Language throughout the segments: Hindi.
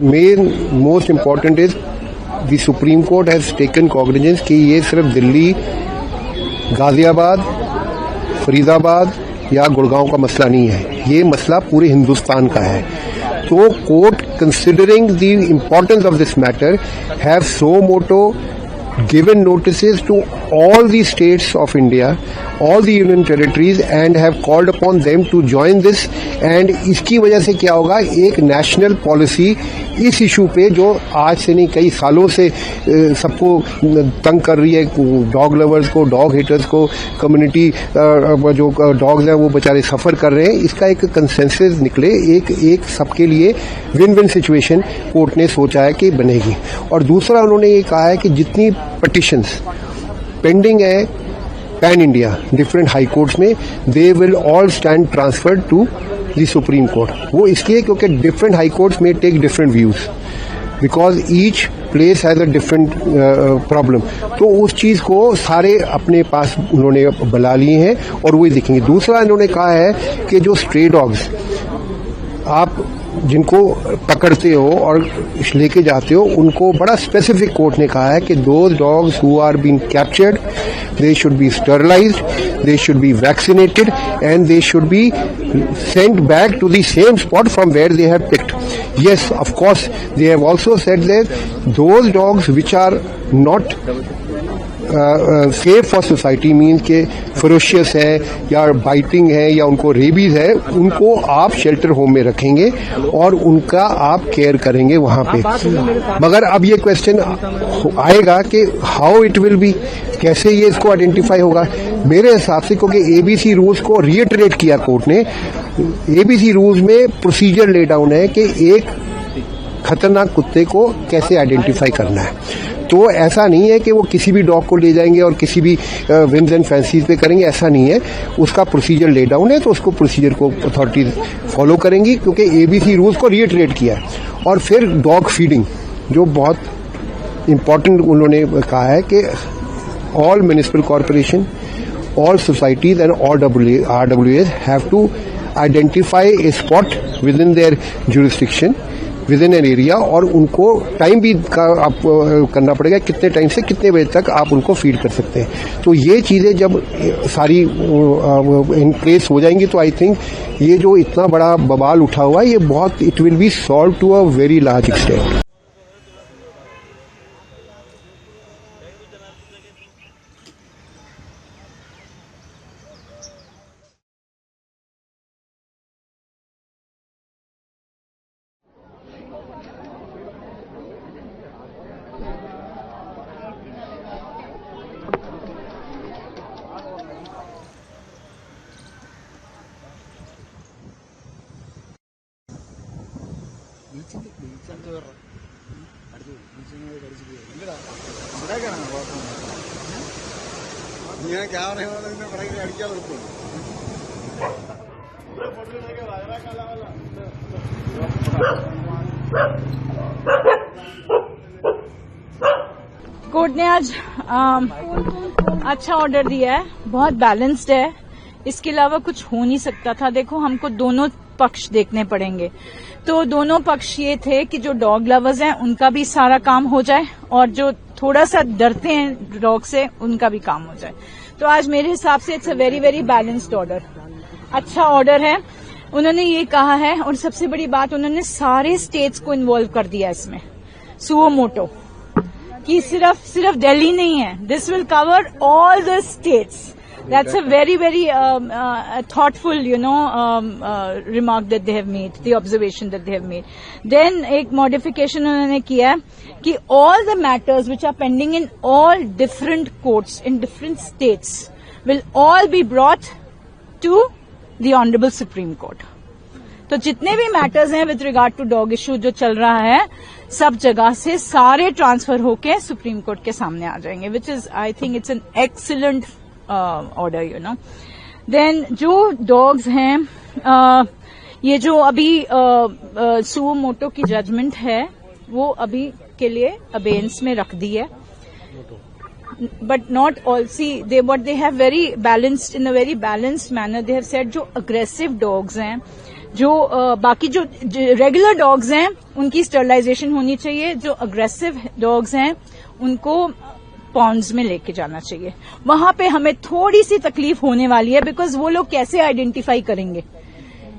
Main most important is the supreme court has taken cognizance कि ये सिर्फ दिल्ली, गाजियाबाद, फरीदाबाद या गुड़गांव का मसला नहीं है, ये मसला पूरे हिंदुस्तान का है। तो court considering the importance of this matter have suo motu given notices to all the states of India, all the union territories, and have called upon them to join this. And इसकी वजह से क्या होगा, एक नेशनल पॉलिसी इस इशू पे जो आज से नहीं कई सालों से सबको तंग कर रही है, डॉग लवर्स को, डॉग हेटर्स को, कम्युनिटी जो डॉग्स हैं वो बेचारे सफर कर रहे हैं, इसका एक कंसेंसस निकले, एक सबके लिए विन विन सिचुएशन कोर्ट ने सोचा है कि बनेगी। और दूसरा उन्होंने ये कहा है कि जितनी पिटिशंस पेंडिंग है pan India different high courts में, they will all stand transferred to the supreme court. वो इसलिए क्योंकि डिफरेंट हाई कोर्ट्स में take different views because each place has a different problem. तो उस चीज को सारे अपने पास उन्होंने बुला लिए हैं और वही देखेंगे। दूसरा इन्होंने कहा है कि जो स्ट्रे डॉग्स आप जिनको पकड़ते हो और लेके जाते हो, उनको बड़ा स्पेसिफिक कोर्ट ने कहा है कि those dogs who are been captured, they should be sterilised, they should be vaccinated and they should be sent back to the same spot from where they have picked. Yes, of course, they have also said that those dogs which are not safe for society mean के फरोशियस है या बाइटिंग है या उनको रेबीज है, उनको आप शेल्टर होम में रखेंगे और उनका आप केयर करेंगे वहां पे। मगर अब ये क्वेश्चन आएगा कि हाउ इट विल बी, कैसे ये इसको आइडेंटिफाई होगा। मेरे हिसाब से क्योंकि एबीसी रूल्स को रिएटरेट किया कोर्ट ने, एबीसी रूल्स में प्रोसीजर ले डाउन है कि एक खतरनाक कुत्ते को कैसे आइडेंटिफाई करना है। तो ऐसा नहीं है कि वो किसी भी डॉग को ले जाएंगे और किसी भी विंस एंड फैंसीज पे करेंगे, ऐसा नहीं है। उसका प्रोसीजर ले डाउन है, तो उसको प्रोसीजर को अथॉरिटीज फॉलो करेंगी क्योंकि एबीसी रूल्स को रिएटरेट किया है। और फिर डॉग फीडिंग जो बहुत इंपॉर्टेंट उन्होंने कहा है कि all municipal corporation, all societies and all RWAs have to identify a spot within their jurisdiction, within an area, और उनको टाइम भी आप करना पड़ेगा, कितने टाइम से कितने बजे तक आप उनको फीड कर सकते हैं। तो ये चीज़ें जब सारी इन प्लेस हो जाएंगी तो आई थिंक ये जो इतना बड़ा बवाल उठा हुआ है ये बहुत it will be solve to a very large extent. Court ने आज अच्छा ऑर्डर दिया है, बहुत बैलेंस्ड है, इसके अलावा कुछ हो नहीं सकता था। देखो, हमको दोनों पक्ष देखने पड़ेंगे। तो दोनों पक्ष ये थे कि जो डॉग लवर्स हैं उनका भी सारा काम हो जाए और जो थोड़ा सा डरते हैं डॉग से उनका भी काम हो जाए। तो आज मेरे हिसाब से it's a very very balanced order, अच्छा ऑर्डर है। उन्होंने ये कहा है और सबसे बड़ी बात उन्होंने सारे स्टेट्स को इन्वॉल्व कर दिया इसमें, सुओ मोटो, कि सिर्फ दिल्ली नहीं है, this will cover all the states. That's a very, very thoughtful, remark that they have made, the observation that they have made. Then एक modification उन्होंने किया है कि all the matters which are pending in all different courts in different states will all be brought to the Honorable Supreme Court. तो जितने भी मैटर्स हैं with regard to dog issue जो चल रहा है, सब जगह से सारे ट्रांसफर होके सुप्रीम कोर्ट के सामने आ जाएंगे, which is I think it's an excellent order, then जो डॉग्स हैं, ये जो अभी सुओ मोटो की जजमेंट है वो अभी के लिए अबेंस में रख दी है, but not all see they have very balanced, in a very balanced manner they have said जो अग्रेसिव डॉग्स हैं, जो बाकी जो रेगुलर डॉग्स हैं उनकी स्टरलाइजेशन होनी चाहिए, जो अग्रेसिव डॉग्स हैं उनको पॉन्ड्स में लेके जाना चाहिए। वहां पे हमें थोड़ी सी तकलीफ होने वाली है, बिकॉज वो लोग कैसे आइडेंटिफाई करेंगे।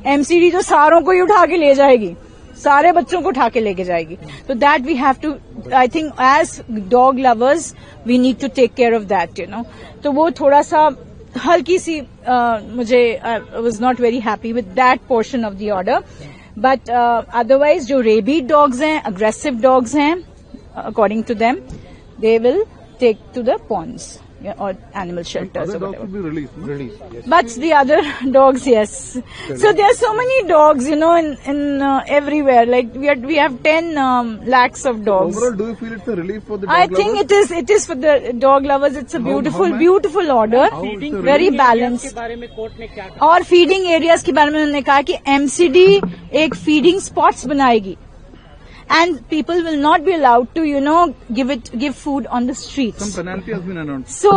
एमसीडी तो सारों को ही उठा के ले जाएगी, सारे बच्चों को उठा के लेके जाएगी। तो that we have to, I think as dog lovers we need to take care of that, तो वो थोड़ा सा हल्की सी मुझे I was not very happy with that portion of the order. But otherwise जो रेबीड डॉग्स हैं, अग्रेसिव डॉग्स हैं, according to them they will take to the ponds or animal shelters or whatever. Be released. Yes. But the other dogs, yes. So there are so many dogs, in everywhere. Like we have 10 lakhs of dogs. Overall, do you feel it's a relief for the dog I think lovers? it is for the dog lovers. It's a beautiful order, very balanced. और feeding areas के बारे में उन्होंने कहा कि MCD एक feeding spots बनाएगी. And people will not be allowed to, give food on the streets. Some penalty has been announced. So,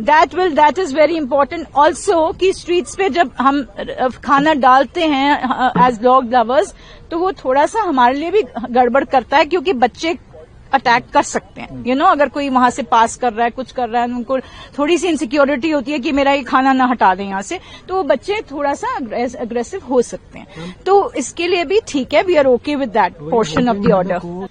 that is very important. Also, कि streets पे जब हम खाना डालते हैं as dog lovers, तो वो थोड़ा सा हमारे लिए भी गड़बड़ करता है, क्योंकि बच्चे अटैक कर सकते हैं। अगर कोई वहां से पास कर रहा है, कुछ कर रहा है, उनको थोड़ी सी इनसिक्योरिटी होती है कि मेरा ये खाना ना हटा दें यहाँ से, तो वो बच्चे थोड़ा सा अग्रेसिव हो सकते हैं। तो इसके लिए भी ठीक है, we are okay with that portion of the order.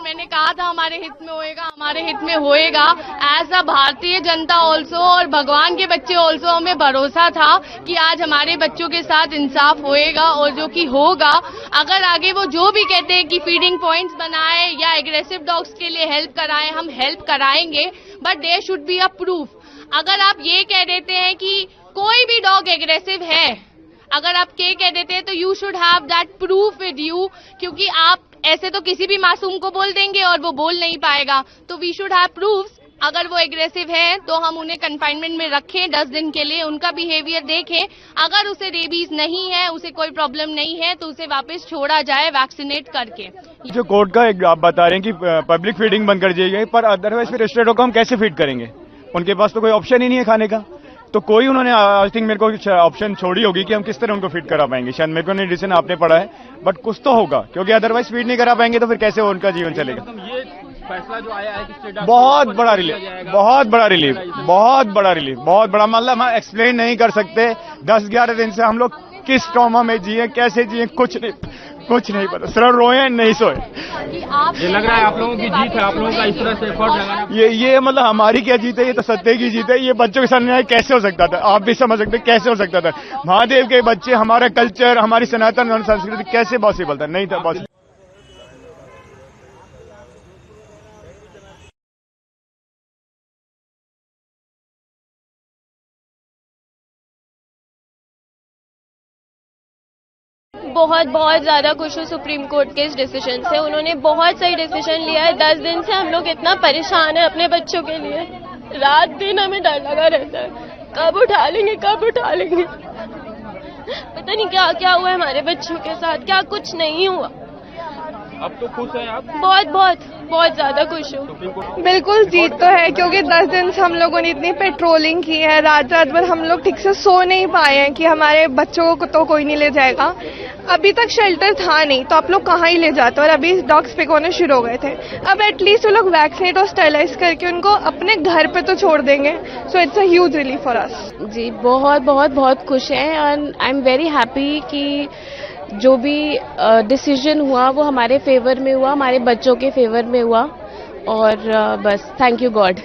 मैंने कहा था हमारे हित में होएगा। As a Bharatiya Janata also और भगवान के बच्चे ऑल्सो हमें भरोसा था कि आज हमारे बच्चों के साथ इंसाफ होएगा, और जो कि होगा। अगर आगे वो जो भी कहते हैं कि फीडिंग पॉइंट्स बनाए या एग्रेसिव डॉग्स के लिए हेल्प कराएं, हम हेल्प कराएंगे, but there should be a proof. अगर आप ये कह देते हैं कि कोई भी डॉग एग्रेसिव है, अगर आप ये कह देते हैं, तो you should have that proof with you, क्योंकि आप ऐसे तो किसी भी मासूम को बोल देंगे और वो बोल नहीं पाएगा। तो वी शुड हैव प्रूफ्स। अगर वो एग्रेसिव है तो हम उन्हें कंफाइनमेंट में रखें 10 दिन के लिए, उनका बिहेवियर देखें। अगर उसे रेबीज नहीं है, उसे कोई प्रॉब्लम नहीं है, तो उसे वापस छोड़ा जाए वैक्सीनेट करके। जो कोर्ट का एक आप बता रहे हैं कि पब्लिक फीडिंग बंद कर दी गई, पर अदरवाइज फिर स्टेटों को हम कैसे फीड करेंगे? उनके पास तो कोई ऑप्शन ही नहीं है खाने का। तो कोई उन्होंने आई थिंक मेरे को ऑप्शन छोड़ी होगी कि हम किस तरह उनको फीड करा पाएंगे। शायद मेरे को नहीं डिसीजन आपने पढ़ा है, बट कुछ तो होगा, क्योंकि अदरवाइज फीड नहीं करा पाएंगे तो फिर कैसे उनका जीवन चलेगा। ये फैसला जो आया है कि बहुत बड़ा रिलीफ, बहुत बड़ा मतलब हम एक्सप्लेन नहीं कर सकते। 10-11 दिन से हम लोग किस ट्रॉमा में जिए, कैसे जिए, कुछ नहीं पता। सिर्फ रोए नहीं सोए। ये लग रहा है आप लोगों की जीत है, आप लोगों का इस तरह से एफर्ट लगाना। ये मतलब हमारी क्या जीत है, ये तो सत्य की जीत है। ये बच्चों के साथ न्याय कैसे हो सकता था? आप भी समझ सकते कैसे हो सकता था। महादेव के बच्चे, हमारा कल्चर, हमारी सनातन संस्कृति कैसे पॉसिबल था? नहीं था पॉसिबल। बहुत ज्यादा खुश हूँ सुप्रीम कोर्ट के इस डिसीजन से। उन्होंने बहुत सही डिसीजन लिया है। 10 दिन से हम लोग इतना परेशान है अपने बच्चों के लिए, रात दिन हमें डर लगा रहता है, कब उठा लेंगे। पता नहीं क्या क्या हुआ है हमारे बच्चों के साथ, क्या कुछ नहीं हुआ। अब तो खुश हैं आप? बहुत ज्यादा खुश हूँ। बिल्कुल जीत तो है, क्योंकि 10 दिन से हम लोगों ने इतनी पेट्रोलिंग की है, रात भर हम लोग ठीक से सो नहीं पाए हैं कि हमारे बच्चों को तो कोई नहीं ले जाएगा। अभी तक शेल्टर था नहीं, तो आप लोग कहाँ ही ले जाते, और अभी डॉग्स पिक होने शुरू हो गए थे। अब एटलीस्ट वो लोग वैक्सीनेट और स्टेरिलाइज करके उनको अपने घर पे तो छोड़ देंगे। So it's a huge relief for us. जी बहुत खुश हैं, and I am very happy कि जो भी डिसीजन हुआ वो हमारे फेवर में हुआ, हमारे बच्चों के फेवर में हुआ, और बस थैंक यू गॉड।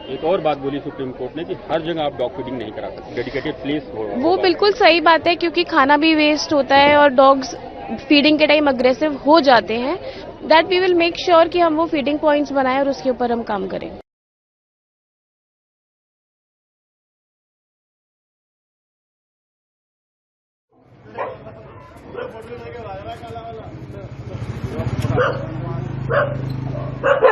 एक और बात बोली सुप्रीम कोर्ट ने कि हर जगह आप डॉग फीडिंग नहीं करा सकते, डेडिकेटेड प्लेस हो। वो बिल्कुल सही बात है, क्योंकि खाना भी वेस्ट होता है और डॉग्स फीडिंग के टाइम अग्रेसिव हो जाते हैं। That we will make sure कि हम वो फीडिंग पॉइंट्स बनाएं और उसके ऊपर हम काम करें। है